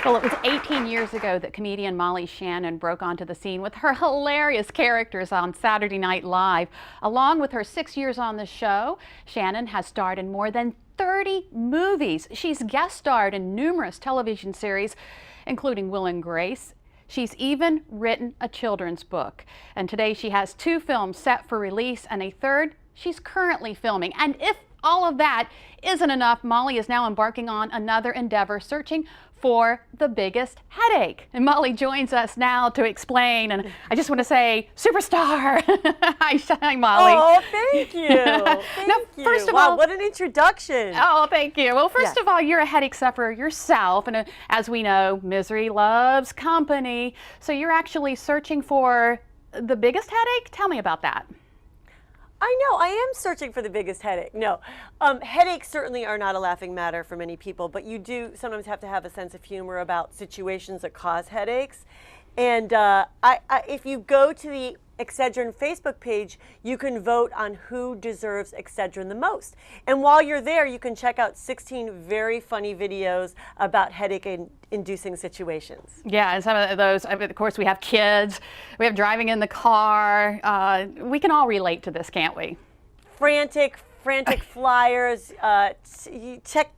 Well, it was 18 years ago that comedian Molly Shannon broke onto the scene with her hilarious characters on Saturday Night Live. Along with her 6 years on the show, Shannon has starred in more than 30 movies. She's guest starred in numerous television series, including Will and Grace. She's even written a children's book. And today she has 2 films set for release and a third she's currently filming. And if all of that isn't enough, Molly is now embarking on another endeavor, searching for the biggest headache. And Molly joins us now to explain, and I just want to say, superstar! Hi, Molly. Oh, thank you. Thank you. First of wow, all, what an introduction. Oh, thank you. Well, first of all, you're a headache sufferer yourself, and as we know, misery loves company. So you're actually searching for the biggest headache? Tell me about that. I know, I am searching for the biggest headache. No, headaches certainly are not a laughing matter for many people, but you do sometimes have to have a sense of humor about situations that cause headaches. And if you go to the Excedrin Facebook page, you can vote on who deserves Excedrin the most. And while you're there, you can check out 16 very funny videos about headache-inducing situations. Yeah, and some of those, of course, we have kids, we have driving in the car. We can all relate to this, can't we? Frantic flyers,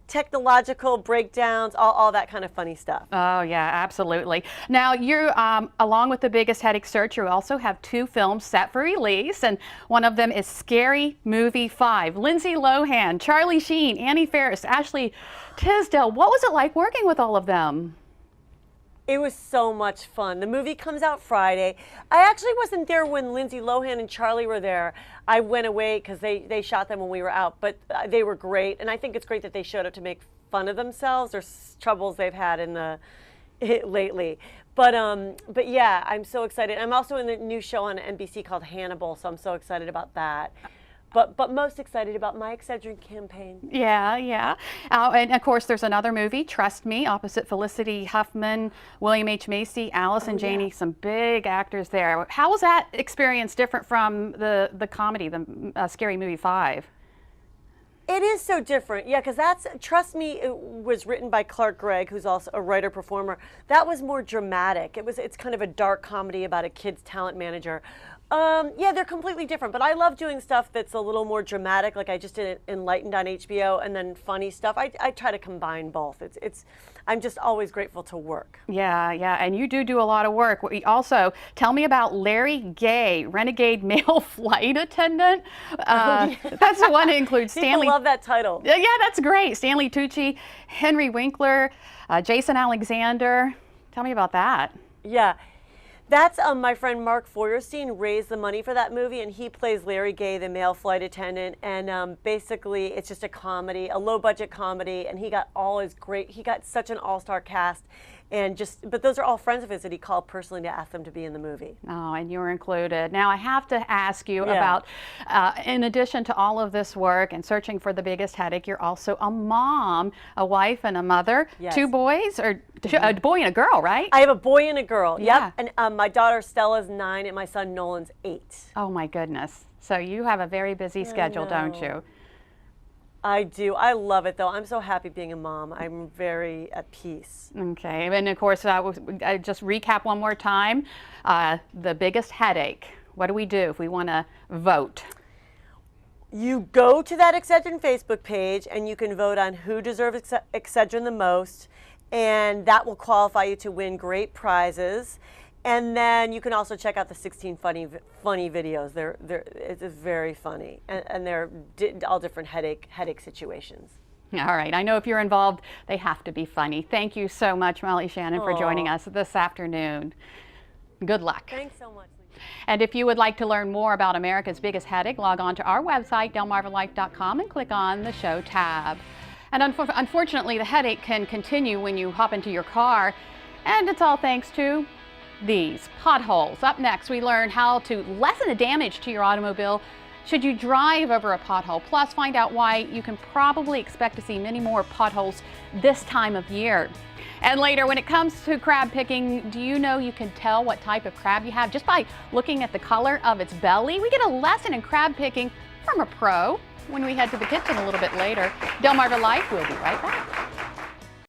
technological breakdowns, all that kind of funny stuff. Oh, yeah, absolutely. Now, you, along with the biggest headache search, you also have 2 films set for release, and one of them is Scary Movie 5. Lindsay Lohan, Charlie Sheen, Annie Faris, Ashley Tisdale. What was it like working with all of them? It was so much fun. The movie comes out Friday. I actually wasn't there when Lindsay Lohan and Charlie were there. I went away because they shot them when we were out, but they were great. And I think it's great that they showed up to make fun of themselves or troubles they've had in lately. But yeah, I'm so excited. I'm also in the new show on NBC called Hannibal, so I'm so excited about that. But most excited about my Excedrin campaign. Yeah, yeah. And of course, there's another movie, Trust Me, opposite Felicity Huffman, William H. Macy, Allison Janney, some big actors there. How was that experience different from the comedy, the Scary Movie 5? It is so different, yeah, because Trust Me, it was written by Clark Gregg, who's also a writer-performer. That was more dramatic. It's kind of a dark comedy about a kid's talent manager. Yeah, they're completely different, but I love doing stuff that's a little more dramatic, like I just did Enlightened on HBO, and then funny stuff. I try to combine both. I'm just always grateful to work. Yeah, yeah, and you do a lot of work. Also, tell me about Larry Gay, renegade male flight attendant. That's the one that includes Stanley. People love that title. Yeah, that's great. Stanley Tucci, Henry Winkler, Jason Alexander. Tell me about that. Yeah. That's my friend Mark Feuerstein raised the money for that movie, and he plays Larry Gay, the male flight attendant. And basically, it's just a comedy, a low-budget comedy, and he got such an all-star cast. But those are all friends of his that he called personally to ask them to be in the movie. Oh, and you were included. Now I have to ask you about, in addition to all of this work and searching for the biggest headache, you're also a mom, a wife and a mother. Yes. 2 boys, or a boy and a girl, right? I have a boy and a girl, yeah. Yep. And my daughter Stella's 9 and my son Nolan's 8. Oh my goodness. So you have a very busy schedule, don't you? I do. I love it, though. I'm so happy being a mom. I'm very at peace. Okay. And of course, I just recap one more time. The biggest headache. What do we do if we want to vote? You go to that Excedrin Facebook page, and you can vote on who deserves Excedrin the most, and that will qualify you to win great prizes. And then you can also check out the 16 funny videos. It's very funny, and they're all different headache situations. All right. I know if you're involved, they have to be funny. Thank you so much, Molly Shannon, for joining us this afternoon. Good luck. Thanks so much. And if you would like to learn more about America's biggest headache, log on to our website, delmarvalife.com, and click on the show tab. And unfortunately, the headache can continue when you hop into your car, and it's all thanks to these potholes. Up next, we learn how to lessen the damage to your automobile should you drive over a pothole. Plus, find out why you can probably expect to see many more potholes this time of year. And later, when it comes to crab picking, do you know you can tell what type of crab you have just by looking at the color of its belly? We get a lesson in crab picking from a pro when we head to the kitchen a little bit later. Delmarva Life will be right back.